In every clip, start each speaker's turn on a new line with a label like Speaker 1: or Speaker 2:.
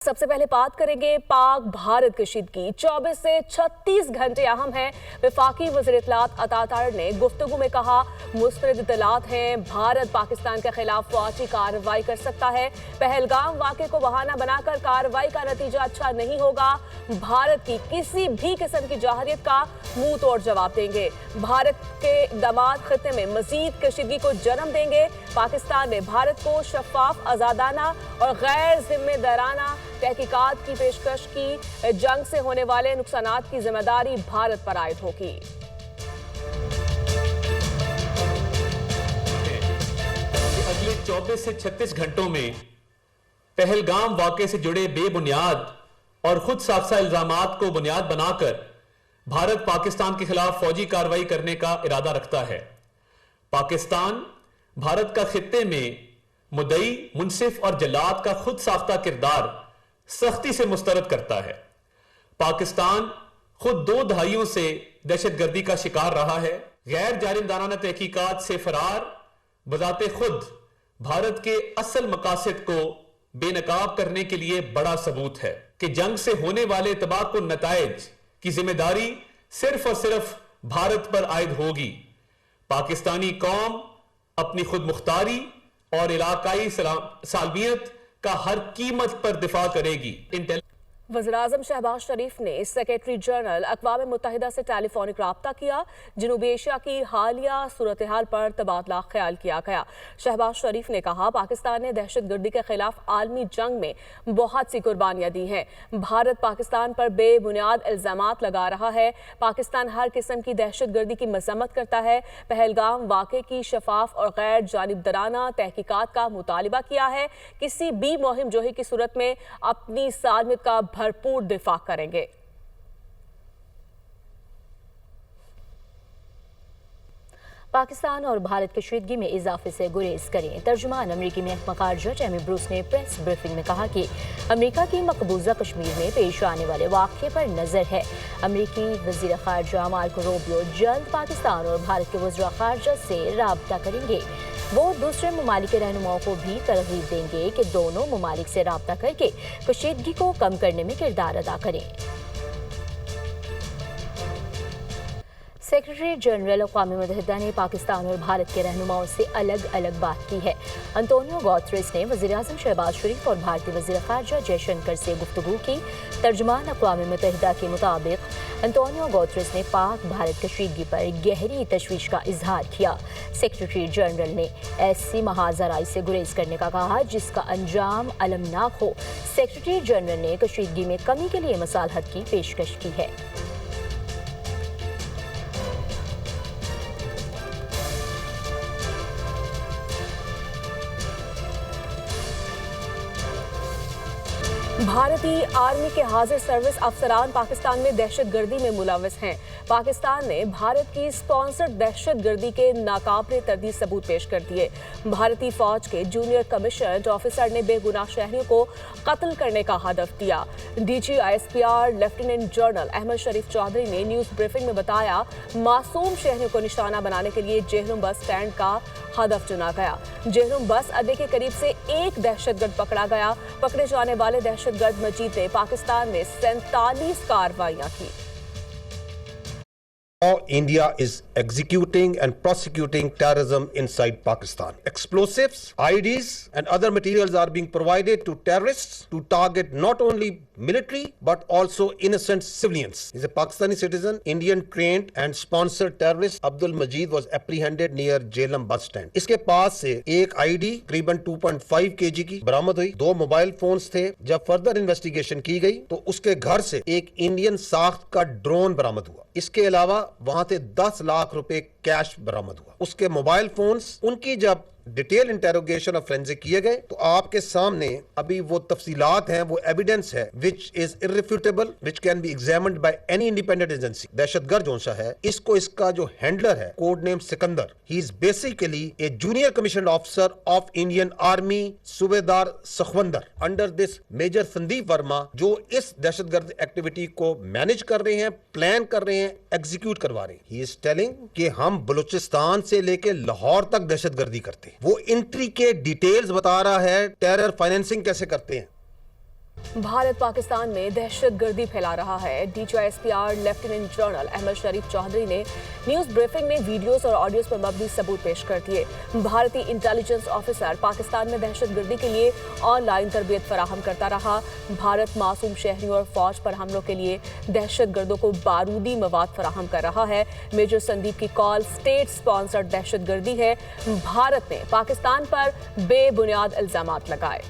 Speaker 1: सबसे पहले बात करेंगे पाक भारत कशीदगी 24 से 36 घंटे अहम है। वफाकी वज़ीर इत्तलात अता तार ने गुफ्तगू में कहा, मुस्तरद इत्तलात हैं, भारत पाकिस्तान के खिलाफ फौजी कार्रवाई कर सकता है। पहलगाम वाक़े को बहाना बनाकर कार्रवाई का नतीजा अच्छा नहीं होगा। भारत की किसी भी किस्म की जवाहियत का मुंह तोड़ जवाब देंगे। भारत के इक़दामात खित्ते में मजीद कशीदगी को जन्म देंगे। पाकिस्तान में भारत को शफाफ, आज़ादाना और गैर जिम्मेदाराना तहकीकात की पेशकश की। जंग से होने वाले नुकसानात की जिम्मेदारी भारत पर आयद होगी।
Speaker 2: अगले 24 से 36 घंटों में पहलगाम वाक़े से जुड़े बेबुनियाद और खुद साफसा इल्जामात को बुनियाद बनाकर भारत पाकिस्तान के खिलाफ फौजी कार्रवाई करने का इरादा रखता है। पाकिस्तान भारत का खित्ते में मुद्दई, मुनसिफ और जल्लाद का खुद साख्ता किरदार सख्ती से मुस्तरद करता है। पाकिस्तान खुद 2 दहाइयों से दहशतगर्दी का शिकार रहा है। गैर जानिबदाराना तहकीकात से फरार बजाते खुद भारत के असल मकासद को बेनकाब करने के लिए बड़ा सबूत है कि जंग से होने वाले तबाहकुन नताइज की जिम्मेदारी सिर्फ और सिर्फ भारत पर आयद होगी। पाकिस्तानी कौम अपनी खुद मुख्तारी और इलाकाई सालमियत का हर कीमत पर दिफा करेगी।
Speaker 1: वज़ीर-ए-आज़म शहबाज शरीफ ने सेक्रेटरी जनरल अक़वाम मुत्तहिदा से टेलीफोनिक राब्ता किया। जनूबी एशिया की हालिया सूरत हाल पर तबादला ख्याल किया गया। शहबाज शरीफ ने कहा, पाकिस्तान ने दहशतगर्दी के खिलाफ आलमी जंग में बहुत सी कुर्बानियां दी हैं। भारत पाकिस्तान पर बेबुनियाद इल्जामात लगा रहा है। पाकिस्तान हर किस्म की दहशतगर्दी की मजम्मत करता है। पहलगाम वाक़े की शफाफ और गैर जानिबदाराना तहकीकात का मुतालिबा किया है। किसी भी मुहिम जोही की सूरत में अपनी सालमियत का भरपूर दिफा करेंगे।
Speaker 3: पाकिस्तान और भारत कशीदगी में इजाफे से गुरेज करें। तर्जुमान अमरीकी महकमा खारजा टेमी ब्रूस ने प्रेस ब्रीफिंग में कहा कि अमरीका की मकबूजा कश्मीर में पेश आने वाले वाक़े पर नज़र है। अमरीकी वज़ीर खारजा मार्को रूबियो जल्द पाकिस्तान और भारत के वज़ीर खारजा से राब्ता करेंगे। वो दूसरे ममालिक के रहनुमाओं को भी तरगीब देंगे कि दोनों ममालिक से राब्ता करके कशीदगी को कम करने में किरदार अदा करें। सेक्रेटरी जनरल अक़वाम मुत्तहिदा ने पाकिस्तान और भारत के रहनुमाओं से अलग अलग बात की है। अंतोनियो गुतेरेस ने वज़ीर-ए-आज़म शहबाज शरीफ और भारतीय वज़ीर ख़ारजा जयशंकर से गुफ्तगू की। तर्जुमान अक़वाम मुत्तहिदा के मुताबिक अंतोनियो गुतेरेस ने पाक भारत कशीदगी पर गहरी तशवीश का इजहार किया। सेक्रेटरी जनरल ने ऐसी महाजराई से गुरेज करने का कहा जिसका अंजाम अलमनाक हो। सेक्रेटरी जनरल ने कशीदगी में कमी के लिए मसालहत की पेशकश की है।
Speaker 1: भारतीय आर्मी के हाजिर सर्विस अफसरान पाकिस्तान में दहशतगर्दी में मुलविस हैं। पाकिस्तान ने भारत की स्पॉन्सर्ड दहशतगर्दी के नाकाबिले तर्दीद सबूत पेश कर दिए। भारतीय फौज के जूनियर कमीशंड ऑफिसर ने बेगुनाह शहरियों को कत्ल करने का हदफ दिया। DGISPR lieutenant general Ahmed Sharif Chaudhary ने न्यूज़ ब्रीफिंग में बताया, मासूम शहरियों को निशाना बनाने के लिए जेहलम बस स्टैंड का हदफ चुना गया। जेहलम बस अड्डे के करीब से एक दहशतगर्द पकड़ा गया। पकड़े जाने वाले दहशतगर्द मजीद ने पाकिस्तान में 47 कार्रवाइयां की।
Speaker 4: Now India is executing and prosecuting terrorism inside Pakistan. Explosives, IEDs and other materials are being provided to terrorists to target not only military but also innocent civilians. He's a Pakistani citizen, Indian trained and sponsored terrorist Abdul Majid was apprehended near Jhelum bus stand. इसके पास से एक IED करीबन 2.5 kg की बरामद हुई। 2 mobile phones थे। जब further investigation की गई तो उसके घर से एक इंडियन साख्त का ड्रोन बरामद हुआ। इसके अलावा वहां से 10 लाख रुपए कैश बरामद हुआ। उसके मोबाइल फोन्स, उनकी जब डिटेल इंटेरोगेशन और फोरेंसिक किए गए तो आपके सामने अभी वो तफसीलात हैं, वो एविडेंस है which is irrefutable, which can be examined by any independent agency. दहशतगर्द जो सा है, इसको इसका जो हैंडलर है, code name Sikandar, he is basically a junior commission officer of Indian army, Subedar Sukhwinder, under this major Sandeep Verma, जो इस दहशतगर्द एक्टिविटी को मैनेज कर रहे हैं, प्लान कर रहे हैं, एग्जीक्यूट करवा रहे हैं। ही इज टेलिंग कि हम बलूचिस्तान से लेके लाहौर तक दहशतगर्दी करते हैं। वो इंट्री के डिटेल्स बता रहा है, टेरर फाइनेंसिंग कैसे करते हैं।
Speaker 1: भारत पाकिस्तान में दहशतगर्दी फैला रहा है। DGISPR lieutenant general Ahmed Sharif Chaudhary ने न्यूज़ ब्रीफिंग में वीडियोस और ऑडियोज पर मबनी सबूत पेश कर दिए। भारतीय इंटेलिजेंस ऑफिसर पाकिस्तान में दहशतगर्दी के लिए ऑनलाइन तरबियत फराहम करता रहा। भारत मासूम शहरियों और फौज पर हमलों के लिए दहशतगर्दों को बारूदी मवाद फराहम कर रहा है। मेजर संदीप की कॉल स्टेट स्पॉन्सर्ड दहशतगर्दी है। भारत ने पाकिस्तान पर बेबुनियाद इल्जामात लगाए।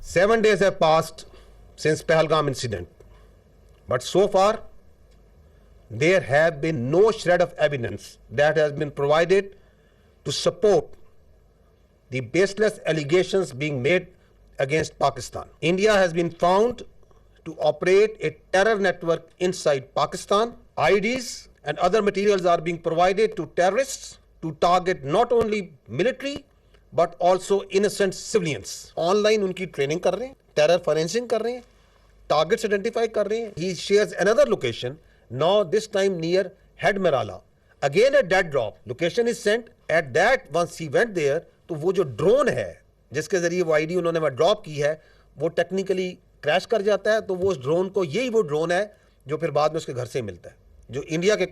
Speaker 4: 7 days have passed since Pahalgam incident, but so far there have been no shred of evidence that has been provided to support the baseless allegations being made against Pakistan. India has been found to operate a terror network inside Pakistan. IDs and other materials are being provided to terrorists to target not only military but also innocent civilians. Online उनकी training कर रहे हैं, terror फॉरेंसिंग कर रहे हैं, targets identify कर रहे हैं. He shares another location, now this time near Head Merala. Again a dead drop. Location is sent. At that, once he went there, तो वो जो ड्रोन है जिसके जरिए वो आईडी उन्होंने वहाँ ड्रॉप की है, वो टेक्निकली क्रैश कर जाता है. तो वो उस ड्रोन को, यही वो ड्रोन है जो फिर बाद में उसके घर से मिलता है, जो इंडिया के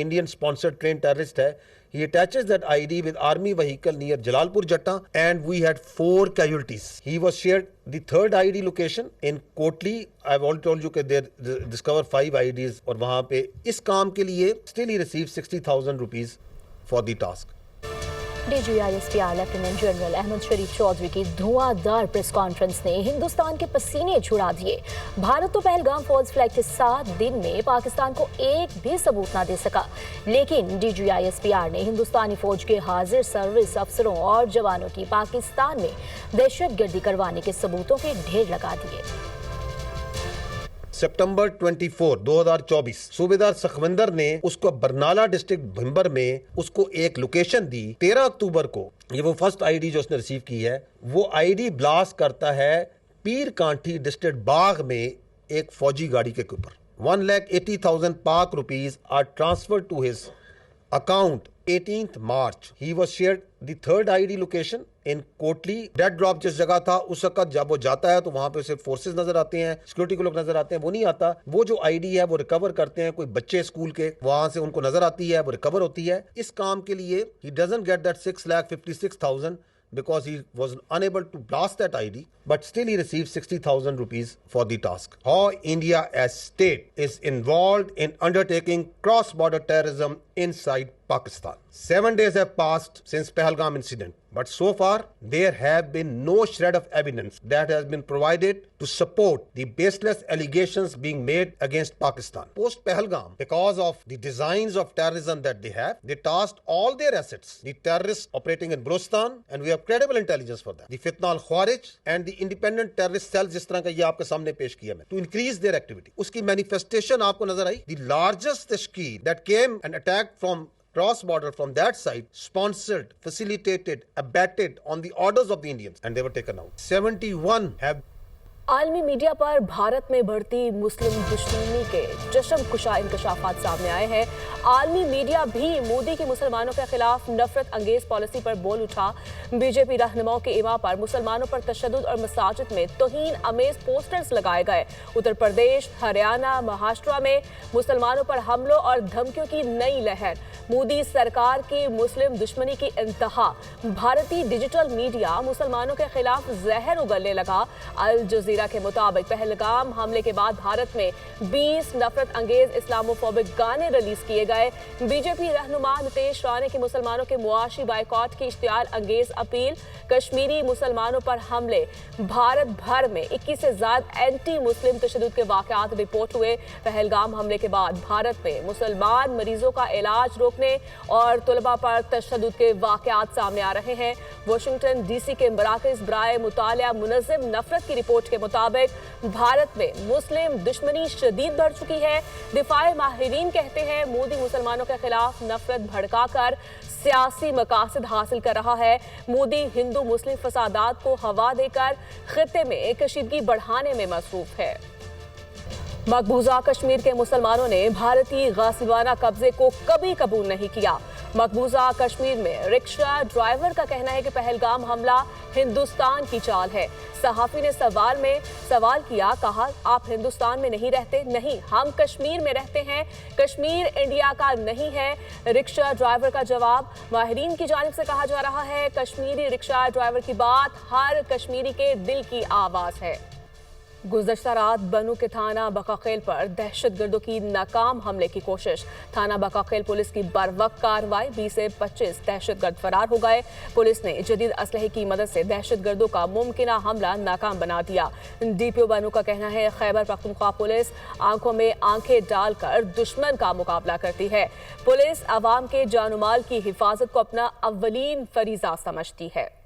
Speaker 4: इंडियन स्पॉन्सर्ड ट्रेन टेररिस्ट है. He attaches that ID with army vehicle near Jalalpur Jatta, and we had 4 casualties. He was shared the third ID location in Kotli. I've already told you that they discovered 5 IDs और वहाँ पे इस काम के लिए still he received 60,000 rupees for the task.
Speaker 3: DGISPR lieutenant general Ahmed Sharif Chaudhry की धुआंधार press conference ने हिंदुस्तान के पसीने छुड़ा दिए। भारत तो पहलगाम फॉल्स फ्लैग के 7 दिन में पाकिस्तान को एक भी सबूत ना दे सका, लेकिन DGISPR ने हिंदुस्तानी फौज के हाजिर सर्विस अफसरों और जवानों की पाकिस्तान में दहशतगर्दी करवाने के सबूतों के ढेर लगा दिए।
Speaker 4: सितंबर 24, 2024 सूबेदार सखविंदर ने उसको बरनाला डिस्ट्रिक्ट भिंबर में उसको एक लोकेशन दी। 13 अक्टूबर को ये वो फर्स्ट आईडी जो उसने रिसीव की है, वो आईडी ब्लास्ट करता है पीर कांठी डिस्ट्रिक्ट बाग में एक फौजी गाड़ी के ऊपर। 1,80,000 Pak rupees are transfer to his account 18th March. He was shared the third ID location in Kotli. Dead drop जिस जगह था उस वक्त जब वो जाता है तो वहाँ पे सिर्फ फोर्सेस नजर आते हैं, सिक्योरिटी के लोग नजर आते हैं, वो नहीं आता। वो जो आईडी है वो रिकवर करते हैं कोई बच्चे स्कूल के, वहाँ से उनको नजर आती है, वो रिकवर होती है। इस काम के लिए he doesn't get that 6,56,000 because he was unable to blast that ID, but still he received 60,000 rupees for the task. How India as state is involved in undertaking cross-border terrorism inside Pakistan. 7 days have passed since Pahalgam incident, but so far there have been no shred of evidence that has been provided to support the baseless allegations being made against Pakistan. Post Pahalgam, because of the designs of terrorism that they have, they tasked all their assets, the terrorists operating in Balochistan, and we have credible intelligence for that, the Fitna al-Khawarij and the independent terrorist cells जिस तरह का ये आपके सामने पेश किया मैं, to increase their activity. उसकी manifestation आपको नजर आई, the largest तश्कील that came and attacked from cross-border from that side, sponsored, facilitated, abetted on the orders of the Indians, and they were taken out. 71 have
Speaker 1: आलमी media पर भारत में बढ़ती मुस्लिम दुश्मनी के चशम कुशा इंकशाफात सामने आए हैं। आलमी मीडिया भी मोदी की मुसलमानों के खिलाफ नफरत अंगेज पॉलिसी पर बोल उठा। बीजेपी रहनुमाओं के इमा पर मुसलमानों पर तशद्दुद और मसाजिद में तौहीन अमेज पोस्टर्स लगाए गए। उत्तर प्रदेश, हरियाणा, महाराष्ट्र में मुसलमानों पर हमलों और धमकियों की नई लहर। मोदी सरकार की मुस्लिम दुश्मनी की इंतहा। भारतीय डिजिटल मीडिया मुसलमानों के खिलाफ जहर उगलने लगा। अल जजीरा के मुताबिक पहलगाम हमले के बाद भारत में 20 नफरत अंगेज इस्लामोफोबिक गाने रिलीज किए गए। बीजेपी रहनुमा नितेश राणे की मुसलमानों के मुआशी बायकॉट की इश्तियाल अंगेज अपील। कश्मीरी मुसलमानों पर हमले। भारत भर में 21 से ज्यादा एंटी मुस्लिम तशद्दुद के वाकयात रिपोर्ट हुए। पहलगाम हमले के बाद भारत में मुसलमान मरीजों का इलाज रोकने और तुलबा पर तशद्दुद के वाकयात सामने आ रहे हैं। वाशिंगटन डीसी के मराकज़ बराए मुतालिया मुनज़्ज़म नफरत की रिपोर्ट के मुताबिक भारत में मुस्लिम दुश्मनी शदीद बढ़ चुकी है। दिफाए माहिरीन कहते हैं मोदी मुसलमानों के खिलाफ नफरत भड़काकर सियासी मकासद हासिल कर रहा है। मोदी हिंदू मुस्लिम फसादात को हवा देकर खित्ते में कशीदगी बढ़ाने में मसरूफ है। मकबूजा कश्मीर के मुसलमानों ने भारतीय गासिबाना कब्जे को कभी कबूल नहीं किया। मकबूजा कश्मीर में रिक्शा ड्राइवर का कहना है कि पहलगाम हमला हिंदुस्तान की चाल है। सहाफी ने सवाल किया, कहा आप हिंदुस्तान में नहीं रहते? नहीं, हम कश्मीर में रहते हैं, कश्मीर इंडिया का नहीं है। रिक्शा ड्राइवर का जवाब। माहिरीन की जानिब से कहा जा रहा है कश्मीरी रिक्शा ड्राइवर की बात हर कश्मीरी के दिल की आवाज है। गुज़श्ता रात बनू के थाना बकाखेल पर दहशतगर्दों की नाकाम हमले की कोशिश। थाना बकाखेल पुलिस की बरवक्त कार्रवाई, 20 से 25 दहशतगर्द फरार हो गए। पुलिस ने जदीद असलहे की मदद से दहशतगर्दों का मुमकिना हमला नाकाम बना दिया। DPO बनू का कहना है खैबर पख्तूनख्वा पुलिस आंखों में आंखें डालकर दुश्मन का मुकाबला करती है। पुलिस अवाम के जान माल की हिफाजत को अपना अव्वलीन फरीजा समझती है।